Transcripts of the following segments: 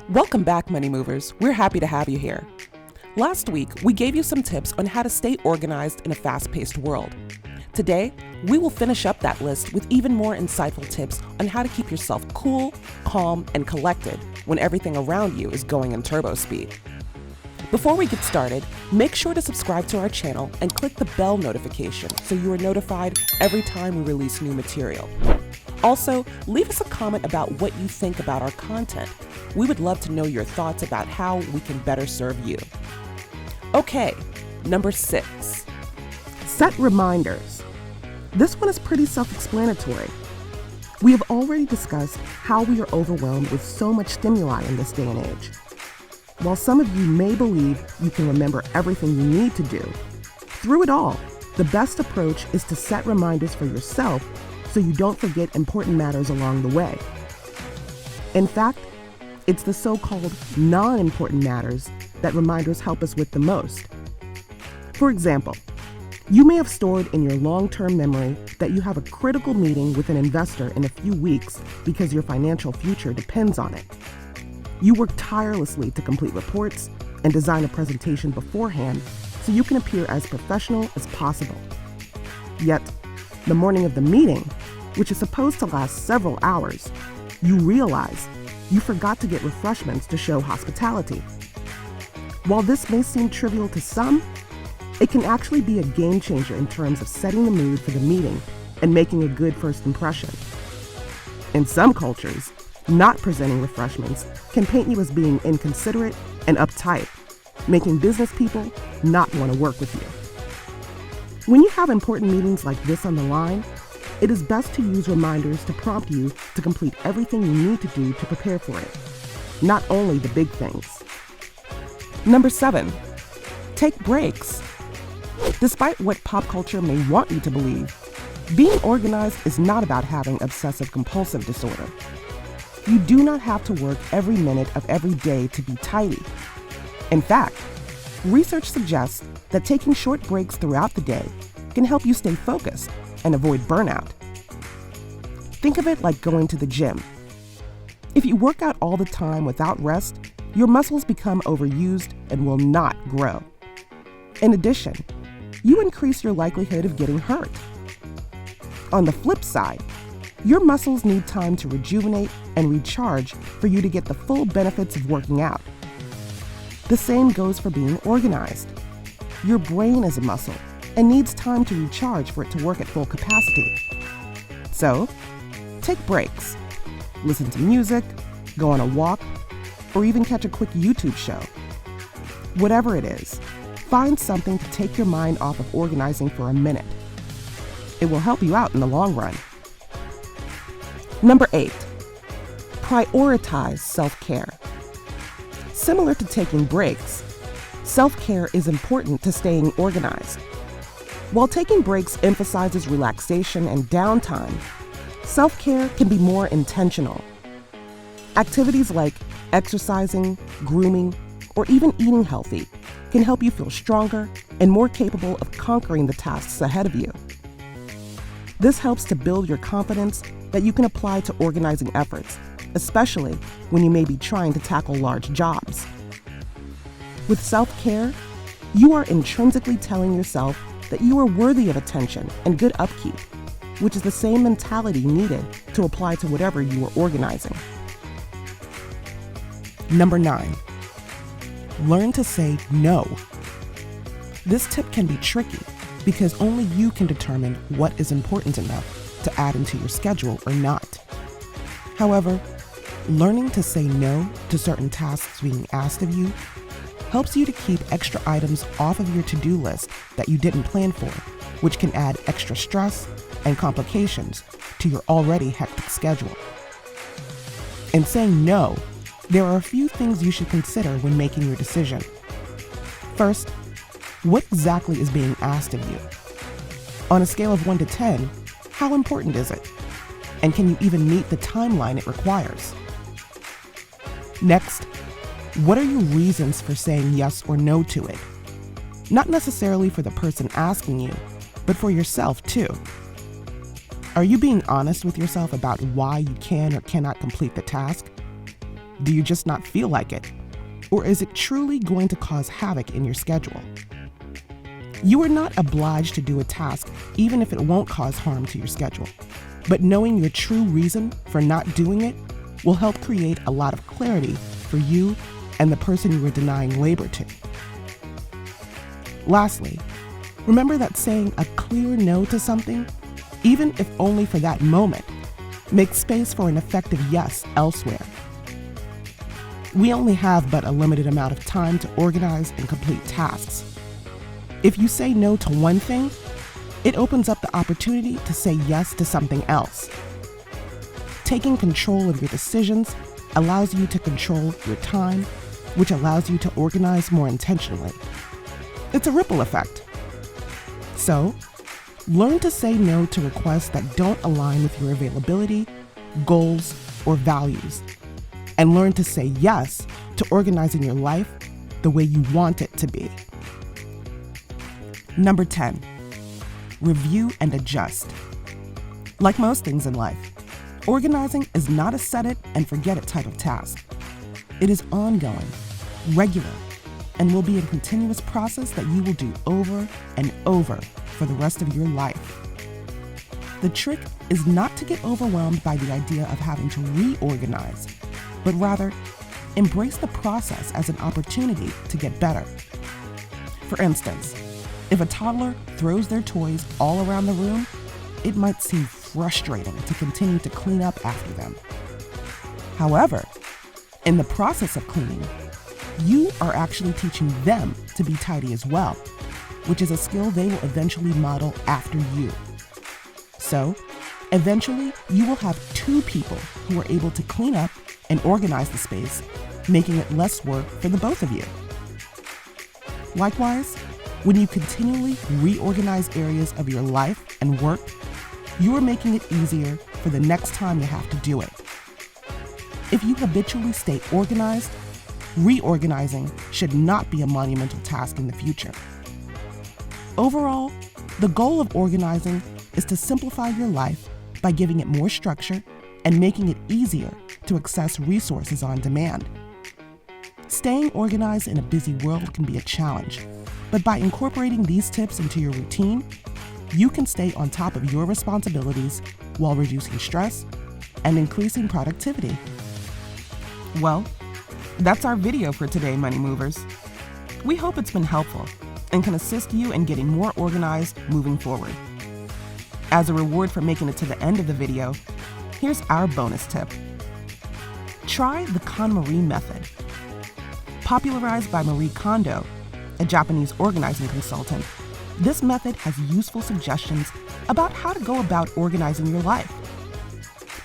Welcome back, Money Movers. We're happy to have you here. Last week, we gave you some tips on how to stay organized in a fast-paced world. Today, we will finish up that list with even more insightful tips on how to keep yourself cool, calm, and collected when everything around you is going in turbo speed. Before we get started, make sure to subscribe to our channel and click the bell notification so you are notified every time we release new material. Also, leave us a comment about what you think about our content. We would love to know your thoughts about how we can better serve you. Okay, number 6. Set reminders. This one is pretty self-explanatory. We have already discussed how we are overwhelmed with so much stimuli in this day and age. While some of you may believe you can remember everything you need to do, through it all, the best approach is to set reminders for yourself so you don't forget important matters along the way. In fact, it's the so-called non-important matters that reminders help us with the most. For example, you may have stored in your long-term memory that you have a critical meeting with an investor in a few weeks because your financial future depends on it. You work tirelessly to complete reports and design a presentation beforehand so you can appear as professional as possible. Yet, the morning of the meeting, which is supposed to last several hours, you realize you forgot to get refreshments to show hospitality. While this may seem trivial to some, it can actually be a game changer in terms of setting the mood for the meeting and making a good first impression. In some cultures, not presenting refreshments can paint you as being inconsiderate and uptight, making business people not want to work with you. When you have important meetings like this on the line, it is best to use reminders to prompt you to complete everything you need to do to prepare for it, not only the big things. Number 7, take breaks. Despite what pop culture may want you to believe, being organized is not about having obsessive-compulsive disorder. You do not have to work every minute of every day to be tidy. In fact, research suggests that taking short breaks throughout the day can help you stay focused and avoid burnout. Think of it like going to the gym. If you work out all the time without rest, your muscles become overused and will not grow. In addition, you increase your likelihood of getting hurt. On the flip side, your muscles need time to rejuvenate and recharge for you to get the full benefits of working out. The same goes for being organized. Your brain is a muscle and needs time to recharge for it to work at full capacity. So, take breaks. Listen to music, go on a walk, or even catch a quick YouTube show. Whatever it is, find something to take your mind off of organizing for a minute. It will help you out in the long run. Number 8, prioritize self-care. Similar to taking breaks, self-care is important to staying organized. While taking breaks emphasizes relaxation and downtime, self-care can be more intentional. Activities like exercising, grooming, or even eating healthy can help you feel stronger and more capable of conquering the tasks ahead of you. This helps to build your confidence that you can apply to organizing efforts, especially when you may be trying to tackle large jobs. With self-care, you are intrinsically telling yourself that you are worthy of attention and good upkeep, which is the same mentality needed to apply to whatever you are organizing. Number 9, learn to say no. This tip can be tricky because only you can determine what is important enough to add into your schedule or not. However, learning to say no to certain tasks being asked of you helps you to keep extra items off of your to-do list that you didn't plan for, which can add extra stress and complications to your already hectic schedule. In saying no, there are a few things you should consider when making your decision. First, what exactly is being asked of you? On a scale of 1 to 10, how important is it? And can you even meet the timeline it requires? Next, what are your reasons for saying yes or no to it? Not necessarily for the person asking you, but for yourself too. Are you being honest with yourself about why you can or cannot complete the task? Do you just not feel like it? Or is it truly going to cause havoc in your schedule? You are not obliged to do a task even if it won't cause harm to your schedule. But knowing your true reason for not doing it will help create a lot of clarity for you and the person you are denying labor to. Lastly, remember that saying a clear no to something, even if only for that moment, makes space for an effective yes elsewhere. We only have but a limited amount of time to organize and complete tasks. If you say no to one thing, it opens up the opportunity to say yes to something else. Taking control of your decisions allows you to control your time, which allows you to organize more intentionally. It's a ripple effect. So, learn to say no to requests that don't align with your availability, goals, or values, and learn to say yes to organizing your life the way you want it to be. Number 10, review and adjust. Like most things in life, organizing is not a set it and forget it type of task. It is ongoing, regular, and will be a continuous process that you will do over and over for the rest of your life. The trick is not to get overwhelmed by the idea of having to reorganize, but rather embrace the process as an opportunity to get better. For instance, if a toddler throws their toys all around the room, it might seem frustrating to continue to clean up after them. However, in the process of cleaning, you are actually teaching them to be tidy as well, which is a skill they will eventually model after you. So, eventually, you will have two people who are able to clean up and organize the space, making it less work for the both of you. Likewise, when you continually reorganize areas of your life and work, you are making it easier for the next time you have to do it. If you habitually stay organized, reorganizing should not be a monumental task in the future. Overall, the goal of organizing is to simplify your life by giving it more structure and making it easier to access resources on demand. Staying organized in a busy world can be a challenge, but by incorporating these tips into your routine, you can stay on top of your responsibilities while reducing stress and increasing productivity. Well, that's our video for today, Money Movers. We hope it's been helpful and can assist you in getting more organized moving forward. As a reward for making it to the end of the video, here's our bonus tip. Try the KonMari method. Popularized by Marie Kondo, a Japanese organizing consultant, this method has useful suggestions about how to go about organizing your life.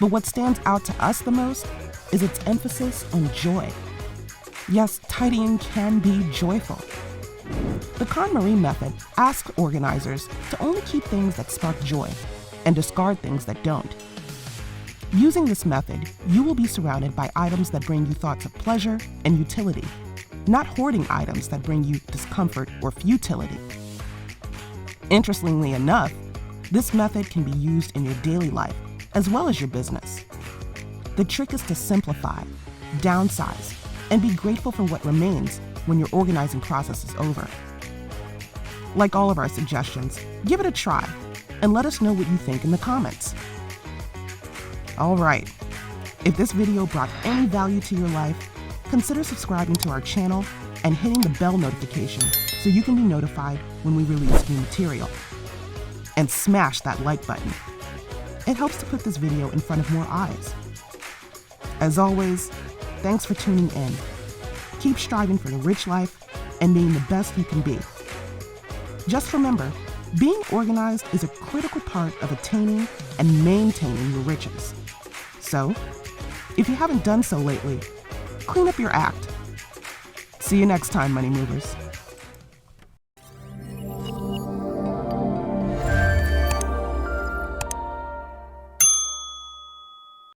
But what stands out to us the most is its emphasis on joy. Yes, tidying can be joyful. The KonMari method asks organizers to only keep things that spark joy and discard things that don't. Using this method, you will be surrounded by items that bring you thoughts of pleasure and utility, not hoarding items that bring you discomfort or futility. Interestingly enough, this method can be used in your daily life as well as your business. The trick is to simplify, downsize, and be grateful for what remains when your organizing process is over. Like all of our suggestions, give it a try and let us know what you think in the comments. All right, if this video brought any value to your life, consider subscribing to our channel and hitting the bell notification so you can be notified when we release new material. And smash that like button. It helps to put this video in front of more eyes. As always, thanks for tuning in. Keep striving for the rich life and being the best you can be. Just remember, being organized is a critical part of attaining and maintaining your riches. So, if you haven't done so lately, clean up your act. See you next time, Money Movers.